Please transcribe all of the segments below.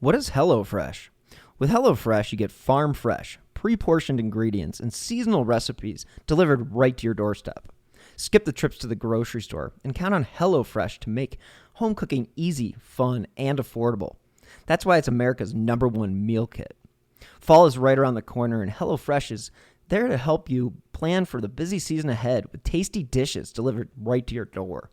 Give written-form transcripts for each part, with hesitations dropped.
What is HelloFresh? With HelloFresh, you get farm fresh, pre-portioned ingredients and seasonal recipes delivered right to your doorstep. Skip the trips to the grocery store and count on HelloFresh to make home cooking easy, fun, and affordable. That's why it's America's #1 meal kit. Fall is right around the corner, and HelloFresh is there to help you plan for the busy season ahead with tasty dishes delivered right to your door.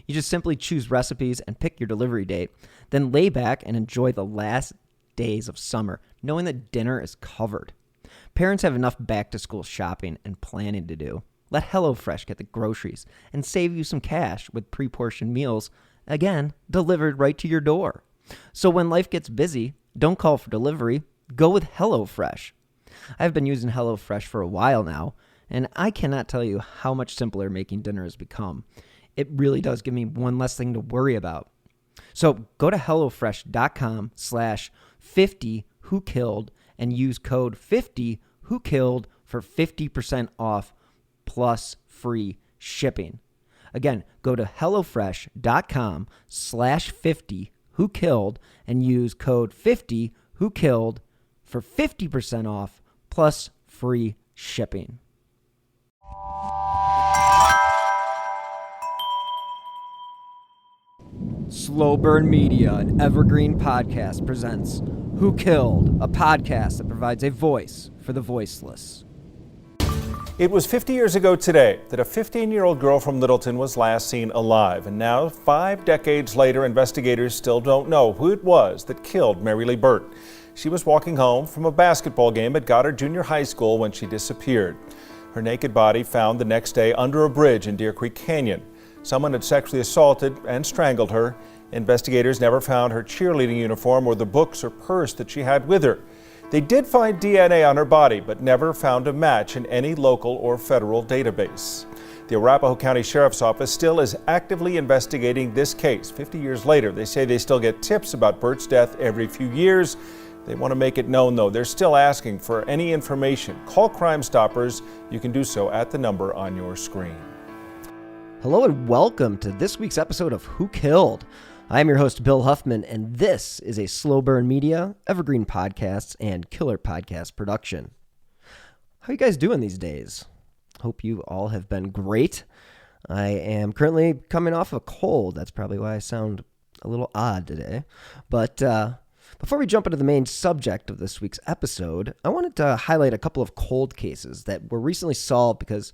You just simply choose recipes and pick your delivery date, then lay back and enjoy the last days of summer, knowing that dinner is covered. Parents have enough back-to-school shopping and planning to do. Let HelloFresh get the groceries and save you some cash with pre-portioned meals, again, delivered right to your door. So when life gets busy, don't call for delivery, go with HelloFresh. I've been using HelloFresh for a while now, and I cannot tell you how much simpler making dinner has become. It really does give me one less thing to worry about. So go to HelloFresh.com/50whokilled and use code 50whokilled for 50% off plus free shipping. Again, go to HelloFresh.com/50whokilled and use code 50whokilled for 50% off plus free shipping. Slow Burn Media and Evergreen Podcast presents Who Killed, a podcast that provides a voice for the voiceless. It was 50 years ago today that a 15-year-old girl from Littleton was last seen alive. And now, 5 decades later, investigators still don't know who it was that killed Marilee Burt. She was walking home from a basketball game at Goddard Junior High School when she disappeared. Her naked body found the next day under a bridge in Deer Creek Canyon. Someone had sexually assaulted and strangled her. Investigators never found her cheerleading uniform or the books or purse that she had with her. They did find DNA on her body, but never found a match in any local or federal database. The Arapahoe County Sheriff's Office still is actively investigating this case. 50 years later, they say they still get tips about Burt's death every few years. They want to make it known, though, they're still asking for any information. Call Crime Stoppers. You can do so at the number on your screen. Hello and welcome to this week's episode of Who Killed? I'm your host, Bill Huffman, and this is a Slow Burn Media, Evergreen Podcasts, and Killer Podcast production. How are you guys doing these days? Hope you all have been great. I am currently coming off a cold. That's probably why I sound a little odd today. But before we jump into the main subject of this week's episode, I wanted to highlight a couple of cold cases that were recently solved because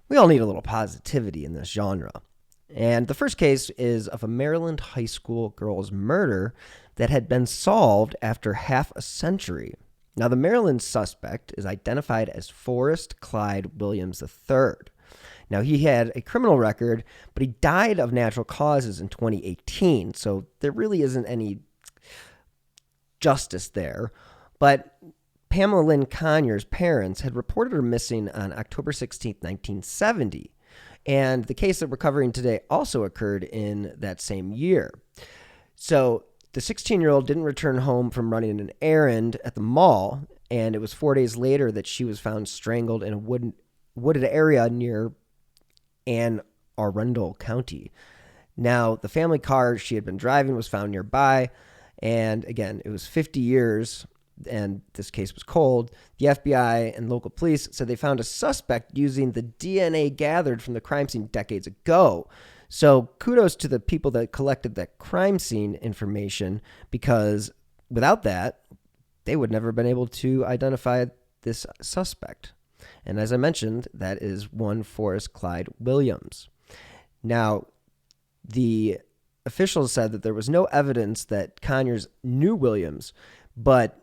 we all need a little positivity in this genre. And the first case is of a Maryland high school girl's murder that had been solved after half a century. Now, the Maryland suspect is identified as Forrest Clyde Williams III. Now, he had a criminal record, but he died of natural causes in 2018, so there really isn't any justice there. But Pamela Lynn Conyers' parents had reported her missing on October 16, 1970. And the case that we're covering today also occurred in that same year. So the 16-year-old didn't return home from running an errand at the mall, and it was 4 days later that she was found strangled in a wooded area near Anne Arundel County. Now, the family car she had been driving was found nearby, and again, it was 50 years and this case was cold. The FBI and local police said they found a suspect using the DNA gathered from the crime scene decades ago. So kudos to the people that collected that crime scene information, because without that, they would never have been able to identify this suspect. And as I mentioned, that is one Forrest Clyde Williams. Now, the officials said that there was no evidence that Conyers knew Williams, but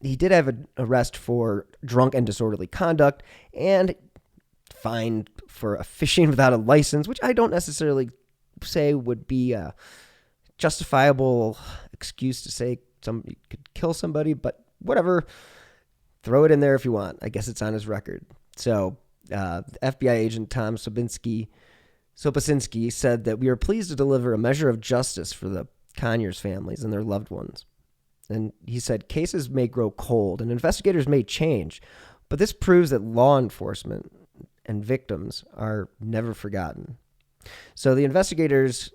he did have an arrest for drunk and disorderly conduct and fined for fishing without a license, which I don't necessarily say would be a justifiable excuse to say somebody could kill somebody, but whatever. Throw it in there if you want. I guess it's on his record. So FBI agent Tom Sopasinski said that we are pleased to deliver a measure of justice for the Conyers families and their loved ones. And he said, cases may grow cold and investigators may change, but this proves that law enforcement and victims are never forgotten. So the investigators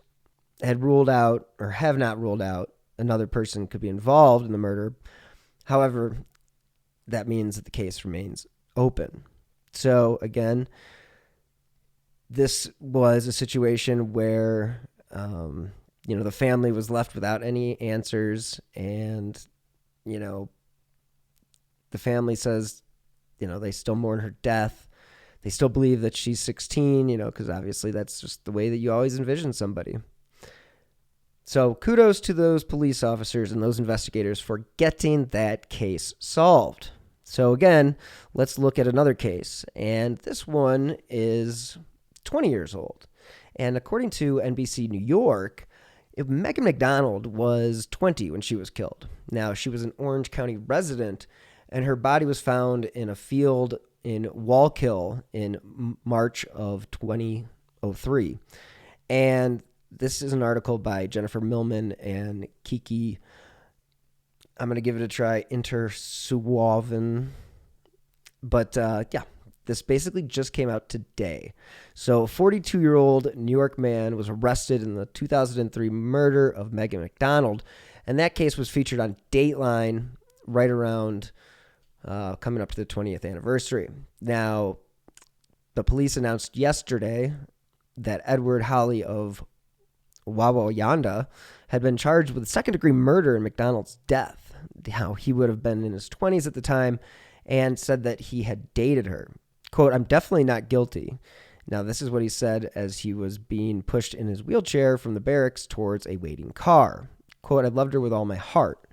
had ruled out, or have not ruled out, another person could be involved in the murder. However, that means that the case remains open. So again, this was a situation where, the family was left without any answers, and, the family says, they still mourn her death. They still believe that she's 16, because obviously that's just the way that you always envision somebody. So kudos to those police officers and those investigators for getting that case solved. So again, let's look at another case. And this one is 20 years old. And according to NBC New York, Megan McDonald was 20 when she was killed. Now, she was an Orange County resident, and her body was found in a field in Wallkill in March of 2003. And this is an article by Jennifer Millman and Kiki, I'm going to give it a try, Intersuaven. But this basically just came out today. So a 42-year-old New York man was arrested in the 2003 murder of Megan McDonald. And that case was featured on Dateline right around coming up to the 20th anniversary. Now, the police announced yesterday that Edward Holly of Wawayanda had been charged with second-degree murder in McDonald's death. How he would have been in his 20s at the time, and said that he had dated her. Quote, "I'm definitely not guilty." Now, this is what he said as he was being pushed in his wheelchair from the barracks towards a waiting car. Quote, "I loved her with all my heart."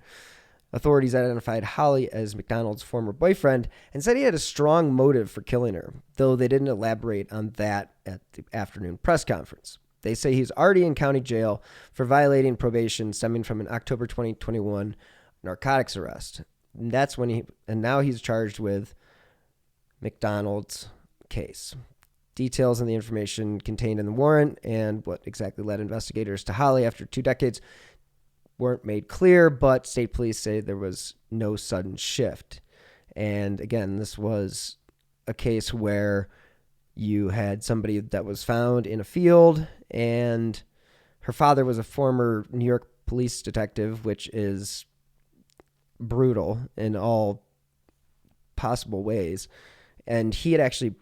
Authorities identified Holly as McDonald's former boyfriend and said he had a strong motive for killing her, though they didn't elaborate on that at the afternoon press conference. They say he's already in county jail for violating probation stemming from an October 2021 narcotics arrest. And that's when now he's charged with McDonald's case. Details and the information contained in the warrant and what exactly led investigators to Holly after 2 decades weren't made clear, but state police say there was no sudden shift. And again, this was a case where you had somebody that was found in a field, and her father was a former New York police detective, which is brutal in all possible ways. And he had actually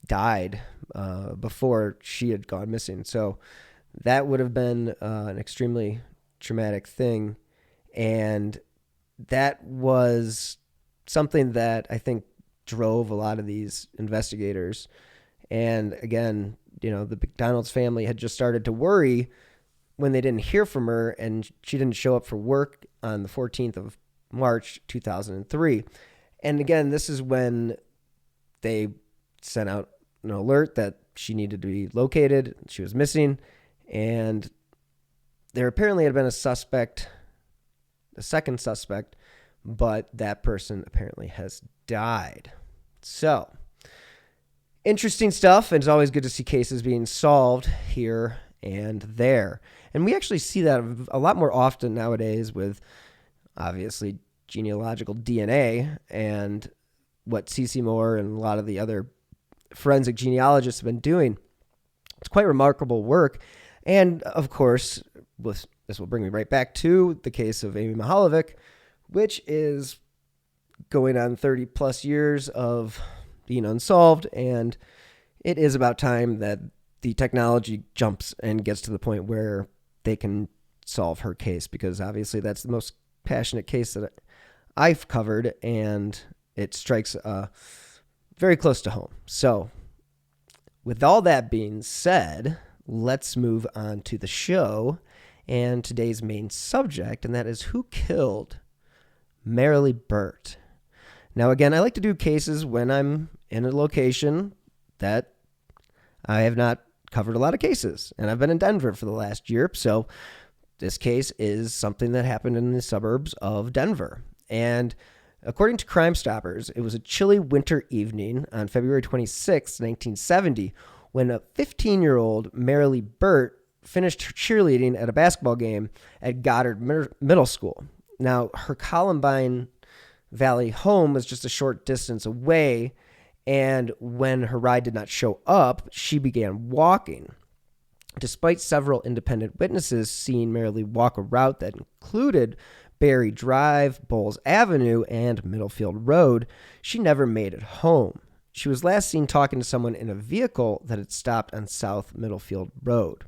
died before she had gone missing. So that would have been an extremely traumatic thing. And that was something that I think drove a lot of these investigators. And again, the McDonald's family had just started to worry when they didn't hear from her, and she didn't show up for work on the 14th of March, 2003. And again, this is when they sent out an alert that she needed to be located. She was missing. And there apparently had been a second suspect, but that person apparently has died. So, interesting stuff, and it's always good to see cases being solved here and there. And we actually see that a lot more often nowadays with, obviously, genealogical DNA and what C.C. Moore and a lot of the other forensic genealogists have been doing. It's quite remarkable work. And, of course, this will bring me right back to the case of Amy Mahalovic, which is going on 30-plus years of being unsolved, and it is about time that the technology jumps and gets to the point where they can solve her case, because obviously that's the most passionate case that I've covered, and it strikes very close to home. So with all that being said, let's move on to the show and today's main subject, and that is who killed Marilee Burt. Now, again, I like to do cases when I'm in a location that I have not covered a lot of cases, and I've been in Denver for the last year, so this case is something that happened in the suburbs of Denver. And according to Crime Stoppers, it was a chilly winter evening on February 26, 1970, when a 15-year-old Marilee Burt finished her cheerleading at a basketball game at Goddard Middle School. Now, her Columbine Valley home was just a short distance away, and when her ride did not show up, she began walking. Despite several independent witnesses seeing Marilee walk a route that included Berry Drive, Bowles Avenue, and Middlefield Road, she never made it home. She was last seen talking to someone in a vehicle that had stopped on South Middlefield Road.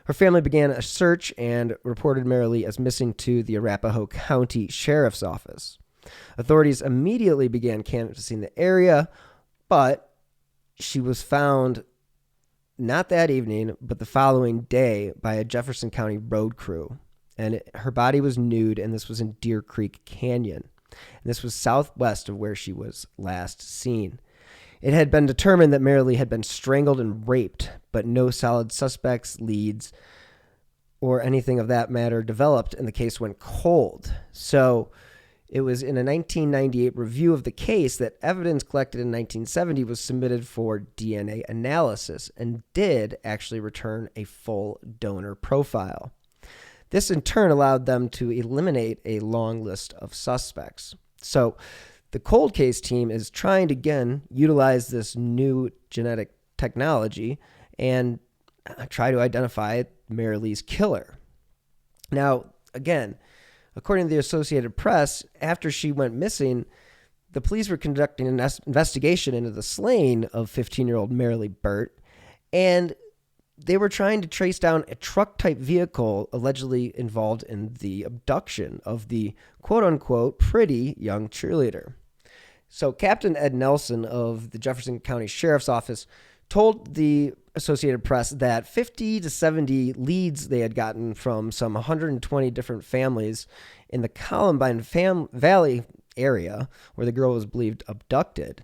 Her family began a search and reported Marilee as missing to the Arapahoe County Sheriff's Office. Authorities immediately began canvassing the area, but she was found not that evening, but the following day by a Jefferson County road crew. And her body was nude, and this was in Deer Creek Canyon. And this was southwest of where she was last seen. It had been determined that Marilee had been strangled and raped, but no solid suspects, leads, or anything of that matter developed, and the case went cold. So it was in a 1998 review of the case that evidence collected in 1970 was submitted for DNA analysis and did actually return a full donor profile. This in turn allowed them to eliminate a long list of suspects. So the cold case team is trying to, again, utilize this new genetic technology and try to identify Marilee's killer. Now, again, according to the Associated Press, after she went missing, the police were conducting an investigation into the slaying of 15-year-old Marilee Burt, and they were trying to trace down a truck-type vehicle allegedly involved in the abduction of the quote-unquote pretty young cheerleader. So Captain Ed Nelson of the Jefferson County Sheriff's Office told the Associated Press that 50 to 70 leads they had gotten from some 120 different families in the Columbine Valley area where the girl was believed abducted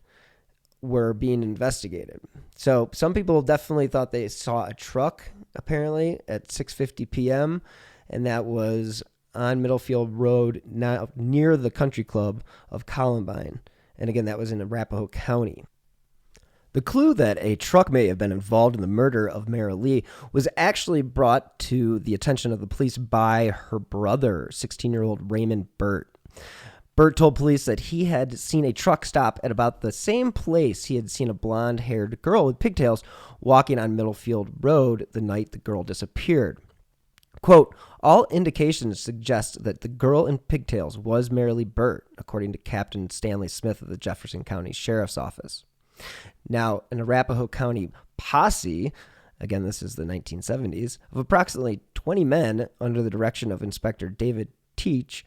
were being investigated. So some people definitely thought they saw a truck apparently at 6:50 p.m. and that was on Middlefield Road, now near the country club of Columbine. And again, that was in Arapahoe County. The clue that a truck may have been involved in the murder of Marilee was actually brought to the attention of the police by her brother, 16-year-old Raymond Burt. Burt told police that he had seen a truck stop at about the same place he had seen a blonde-haired girl with pigtails walking on Middlefield Road the night the girl disappeared. Quote, all indications suggest that the girl in pigtails was Marilee Burt, according to Captain Stanley Smith of the Jefferson County Sheriff's Office. Now, an Arapahoe County posse, again, this is the 1970s, of approximately 20 men under the direction of Inspector David Teach,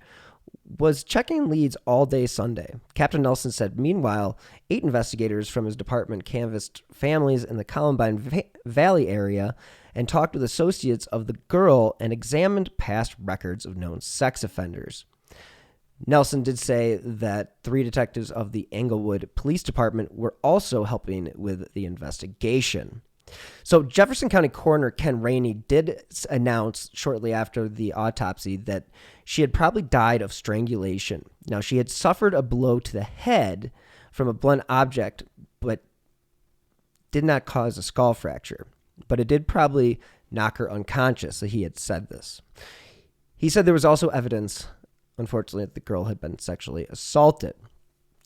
was checking leads all day Sunday. Captain Nelson said, meanwhile, 8 investigators from his department canvassed families in the Columbine Valley area and talked with associates of the girl and examined past records of known sex offenders. Nelson did say that 3 detectives of the Englewood Police Department were also helping with the investigation. So Jefferson County Coroner Ken Rainey did announce shortly after the autopsy that she had probably died of strangulation. Now, she had suffered a blow to the head from a blunt object, but did not cause a skull fracture. But it did probably knock her unconscious, so he had said this. He said there was also evidence, unfortunately, that the girl had been sexually assaulted.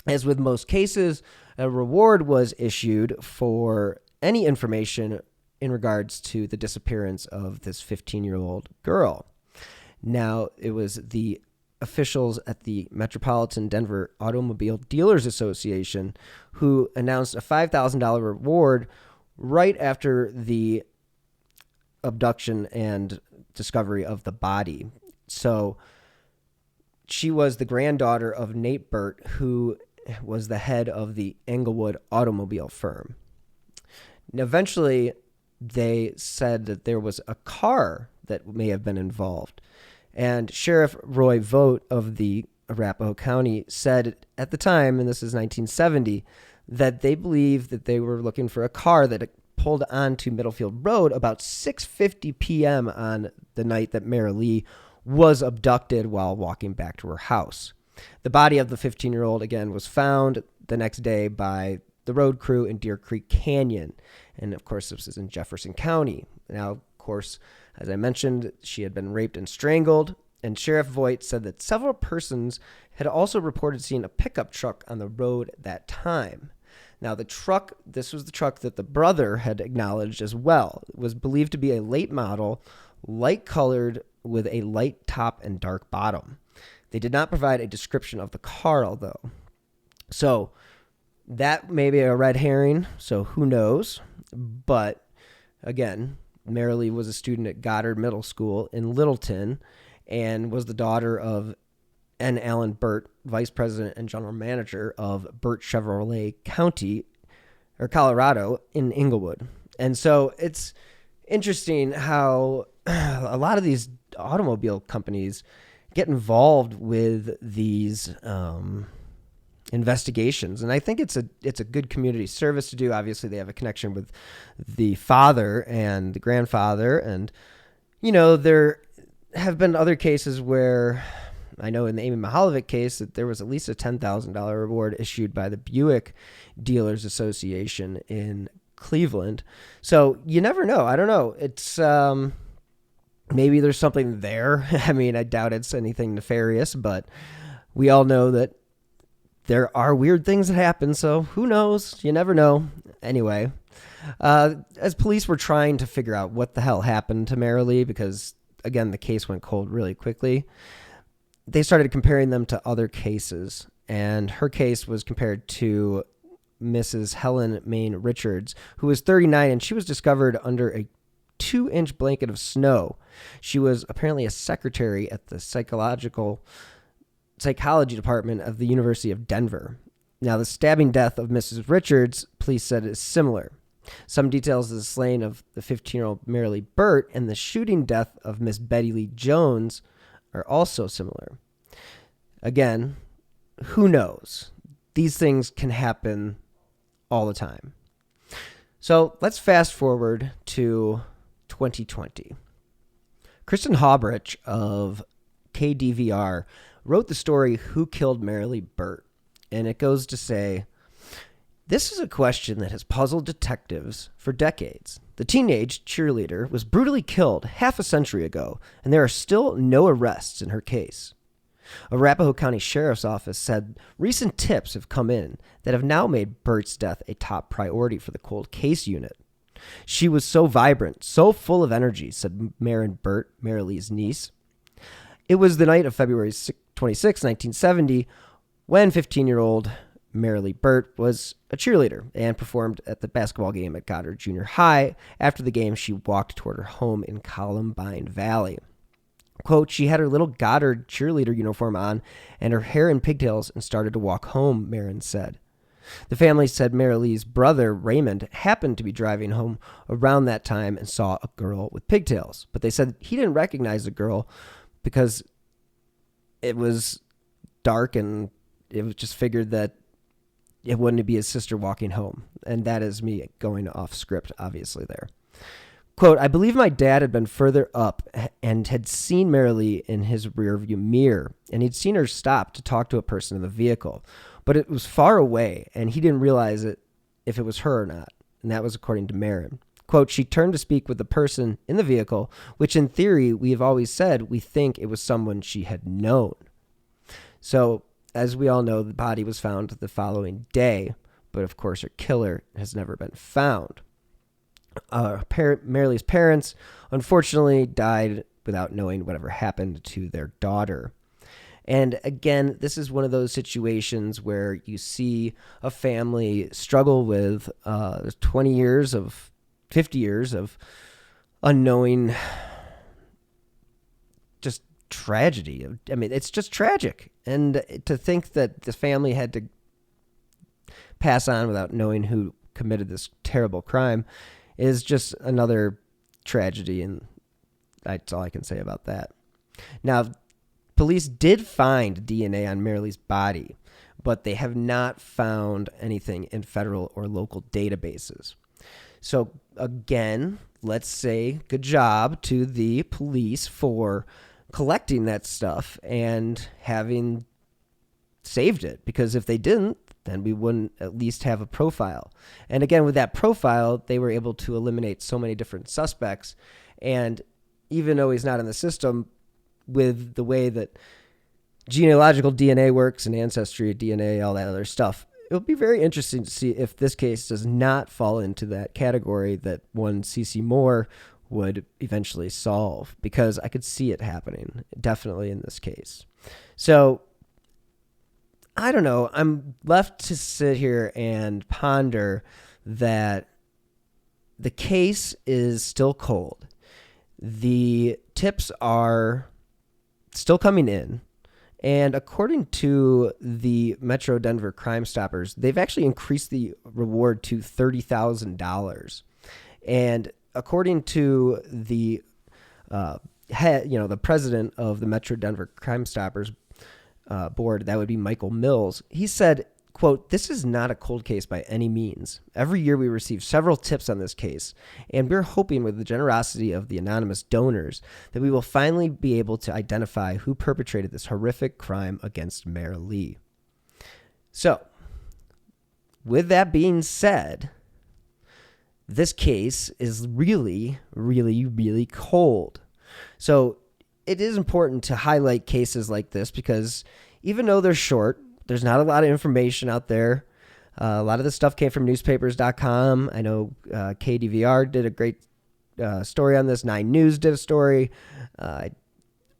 As with most cases, a reward was issued for any information in regards to the disappearance of this 15-year-old girl. Now, it was the officials at the Metropolitan Denver Automobile Dealers Association who announced a $5,000 reward right after the abduction and discovery of the body. So she was the granddaughter of Nate Burt, who was the head of the Englewood automobile firm. And eventually, they said that there was a car that may have been involved. And Sheriff Roy Vogt of the Arapahoe County said at the time, and this is 1970, that they believed that they were looking for a car that pulled onto Middlefield Road about 6:50 p.m. on the night that Marilee was abducted while walking back to her house. The body of the 15-year-old, again, was found the next day by the road crew in Deer Creek Canyon. And, of course, this is in Jefferson County. Now, of course, as I mentioned, she had been raped and strangled. And Sheriff Voigt said that several persons had also reported seeing a pickup truck on the road that time. Now, this was the truck that the brother had acknowledged as well. It was believed to be a late model, light colored with a light top and dark bottom. They did not provide a description of the car, although. So that may be a red herring, so who knows? But again, Marilee was a student at Goddard Middle School in Littleton and was the daughter of N. Allen Burt, vice president and general manager of Burt Chevrolet County, or Colorado, in Inglewood. And so it's interesting how a lot of these automobile companies get involved with these investigations, and I think it's a good community service to do. Obviously, they have a connection with the father and the grandfather, and there have been other cases where I know in the Amy Mahalovic case that there was at least a $10,000 reward issued by the Buick Dealers Association in Cleveland. So you never know. I don't know. It's maybe there's something there. I mean, I doubt it's anything nefarious, but we all know that there are weird things that happen. So who knows? You never know. Anyway, as police were trying to figure out what the hell happened to Marilee, because again, the case went cold really quickly, they started comparing them to other cases, and her case was compared to Mrs. Helen Main Richards, who was 39, and she was discovered under a 2-inch blanket of snow. She was apparently a secretary at the psychology department of the University of Denver. Now, the stabbing death of Mrs. Richards, police said, is similar. Some details of the slaying of the 15-year-old Marilee Burt and the shooting death of Miss Betty Lee Jones are also similar. Again, who knows? These things can happen all the time. So let's fast forward to 2020. Kristen Haubrich of KDVR wrote the story Who Killed Marilee Burt? And it goes to say, this is a question that has puzzled detectives for decades. The teenage cheerleader was brutally killed half a century ago, and there are still no arrests in her case. Arapahoe County Sheriff's Office said recent tips have come in that have now made Burt's death a top priority for the cold case unit. She was so vibrant, so full of energy, said Marin Burt, Marilee's niece. It was the night of February 26, 1970, when 15-year-old Marilee Burt was a cheerleader and performed at the basketball game at Goddard Junior High. After the game, she walked toward her home in Columbine Valley. Quote, she had her little Goddard cheerleader uniform on and her hair in pigtails and started to walk home, Marin said. The family said Marilee's brother, Raymond, happened to be driving home around that time and saw a girl with pigtails. But they said he didn't recognize the girl because it was dark and it was just figured that it wouldn't be his sister walking home. And that is me going off script, obviously, there. Quote, I believe my dad had been further up and had seen Marilee in his rearview mirror, and he'd seen her stop to talk to a person in the vehicle. But it was far away, and he didn't realize if it was her or not. And that was according to Marin. Quote, she turned to speak with the person in the vehicle, which in theory, we have always said we think it was someone she had known. So, as we all know, the body was found the following day, but of course her killer has never been found. Marilee's parents, unfortunately, died without knowing whatever happened to their daughter. And again, this is one of those situations where you see a family struggle with 50 years of unknowing just tragedy. I mean, it's just tragic. And to think that the family had to pass on without knowing who committed this terrible crime is just another tragedy, and that's all I can say about that. Now, police did find DNA on Marilee's body, but they have not found anything in federal or local databases. So again, let's say good job to the police for collecting that stuff and having saved it, because if they didn't, then we wouldn't at least have a profile. And again, with that profile, they were able to eliminate so many different suspects. And even though he's not in the system, with the way that genealogical DNA works and ancestry DNA, all that other stuff, it'll be very interesting to see if this case does not fall into that category that one CC Moore would eventually solve, because I could see it happening definitely in this case. So I don't know. I'm left to sit here and ponder that the case is still cold. The tips are still coming in. And according to the Metro Denver Crime Stoppers, they've actually increased the reward to $30,000. And according to the the president of the Metro Denver Crime Stoppers board, that would be Michael Mills, he said, quote, "This is not a cold case by any means. Every year we receive several tips on this case, and we're hoping with the generosity of the anonymous donors that we will finally be able to identify who perpetrated this horrific crime against Marilee." So, with that being said, this case is really, really, really cold. So, it is important to highlight cases like this because even though they're short, there's not a lot of information out there. A lot of the stuff came from newspapers.com. I know KDVR did a great story on this. 9 News did a story. I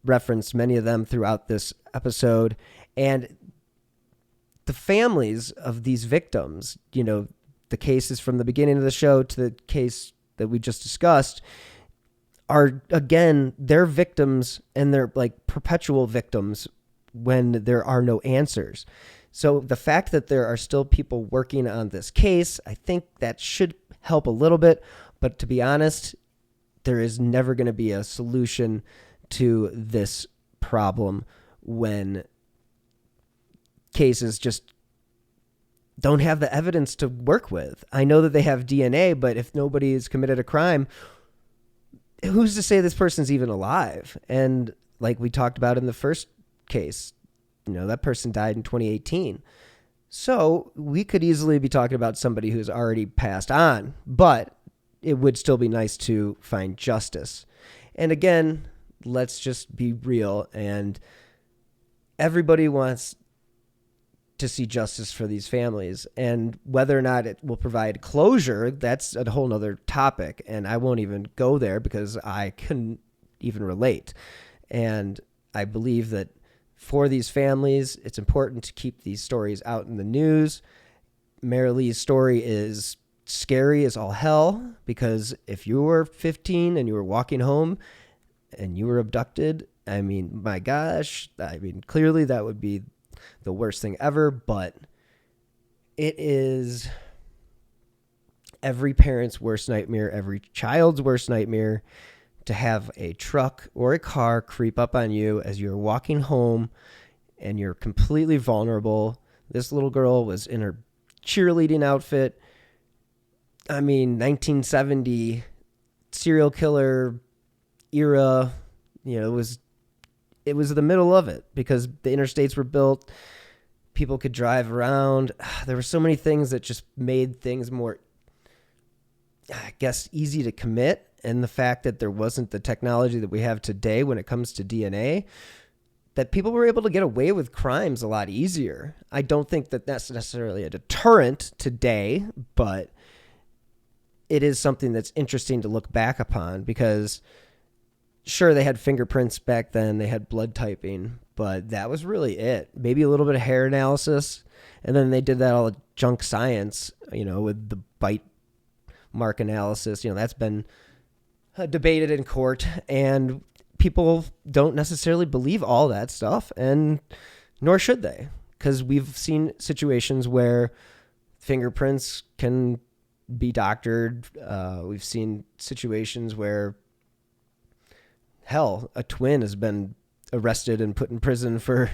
referenced many of them throughout this episode. And the families of these victims, the cases from the beginning of the show to the case that we just discussed, are, again, they're victims, and they're like perpetual victims when there are no answers. So the fact that there are still people working on this case, I think that should help a little bit. But to be honest, there is never going to be a solution to this problem when cases just don't have the evidence to work with. I know that they have DNA, but if nobody has committed a crime, who's to say this person's even alive? And like we talked about in the first case, that person died in 2018. So we could easily be talking about somebody who's already passed on, but it would still be nice to find justice. And again, let's just be real. And everybody wants to see justice for these families, and whether or not it will provide closure, that's a whole nother topic. And I won't even go there because I couldn't even relate. And I believe that for these families, it's important to keep these stories out in the news. Marilee's story is scary as all hell, because if you were 15 and you were walking home and you were abducted, I mean, my gosh, clearly that would be the worst thing ever, but it is every parent's worst nightmare, every child's worst nightmare, to have a truck or a car creep up on you as you're walking home and you're completely vulnerable. This little girl was in her cheerleading outfit. 1970 serial killer era, it was the middle of it because the interstates were built. People could drive around. There were so many things that just made things more, I guess, easy to commit. And the fact that there wasn't the technology that we have today when it comes to DNA, that people were able to get away with crimes a lot easier. I don't think that that's necessarily a deterrent today, but it is something that's interesting to look back upon because sure, they had fingerprints back then, they had blood typing, but that was really it. Maybe a little bit of hair analysis, and then they did that all junk science, with the bite mark analysis. That's been debated in court, and people don't necessarily believe all that stuff, and nor should they, because we've seen situations where fingerprints can be doctored. We've seen situations where, hell, a twin has been arrested and put in prison for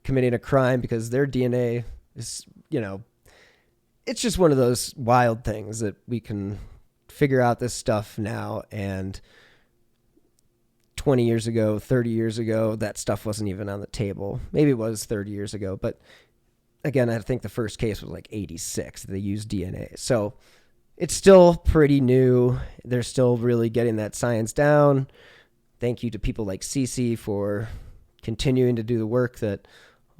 committing a crime because their DNA is, it's just one of those wild things that we can figure out this stuff now. And 20 years ago, 30 years ago, that stuff wasn't even on the table. Maybe it was 30 years ago, but again, I think the first case was like 86. They used DNA. So it's still pretty new. They're still really getting that science down. Thank you to people like Cece for continuing to do the work that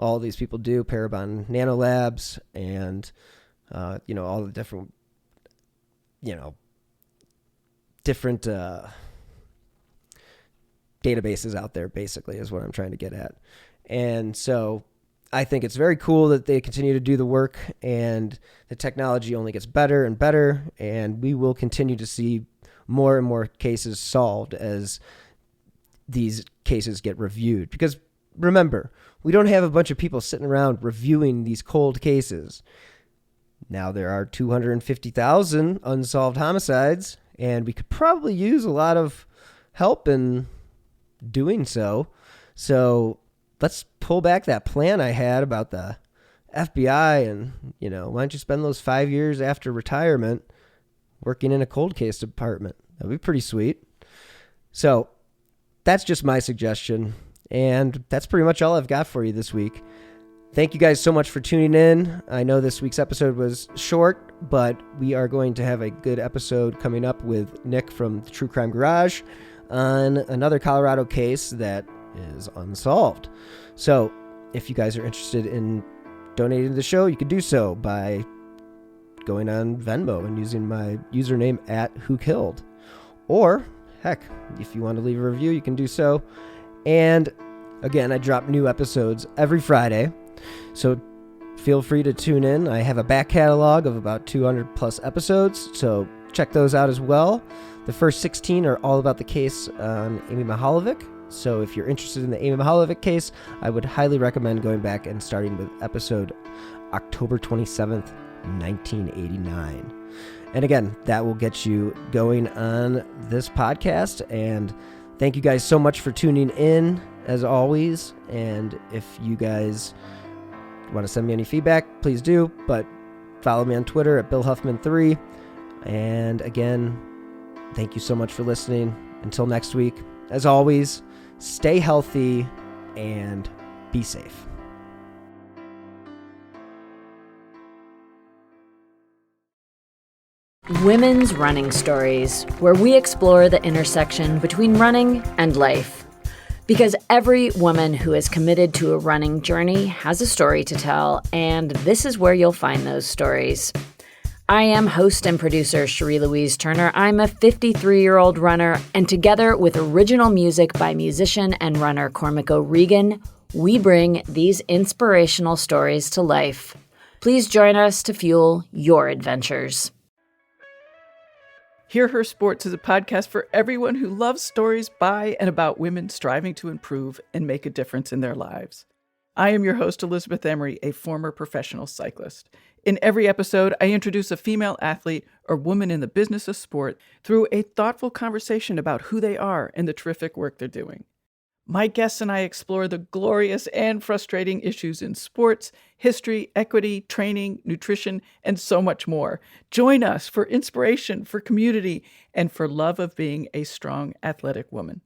all these people do, Parabon Nanolabs, and all the different databases out there, basically, is what I'm trying to get at. And so I think it's very cool that they continue to do the work, and the technology only gets better and better, and we will continue to see more and more cases solved as these cases get reviewed. Because remember, we don't have a bunch of people sitting around reviewing these cold cases. Now there are 250,000 unsolved homicides, and we could probably use a lot of help in doing so. So let's pull back that plan I had about the FBI and, why don't you spend those 5 years after retirement working in a cold case department? That'd be pretty sweet. So that's just my suggestion. And that's pretty much all I've got for you this week. Thank you guys so much for tuning in. I know this week's episode was short, but we are going to have a good episode coming up with Nick from the True Crime Garage on another Colorado case that is unsolved. So if you guys are interested in donating to the show, you can do so by going on Venmo and using my username @WhoKilled. Or, heck, if you want to leave a review, you can do so. And again, I drop new episodes every Friday, so feel free to tune in. I have a back catalog of about 200 plus episodes, so check those out as well. The first 16 are all about the case on Amy Mihaljevic. So if you're interested in the Amy Mihaljevic case, I would highly recommend going back and starting with episode October 27th, 1989. And again, that will get you going on this podcast. And thank you guys so much for tuning in, as always. And if you guys want to send me any feedback, please do. But follow me on Twitter at BillHuffman3. And again, thank you so much for listening. Until next week, as always, stay healthy and be safe. Women's Running Stories, where we explore the intersection between running and life. Because every woman who is committed to a running journey has a story to tell, and this is where you'll find those stories. I am host and producer Cherie Louise Turner. I'm a 53-year-old runner, and together with original music by musician and runner Cormac O'Regan, we bring these inspirational stories to life. Please join us to fuel your adventures. Hear Her Sports is a podcast for everyone who loves stories by and about women striving to improve and make a difference in their lives. I am your host, Elizabeth Emery, a former professional cyclist. In every episode, I introduce a female athlete or woman in the business of sport through a thoughtful conversation about who they are and the terrific work they're doing. My guests and I explore the glorious and frustrating issues in sports, history, equity, training, nutrition, and so much more. Join us for inspiration, for community, and for love of being a strong, athletic woman.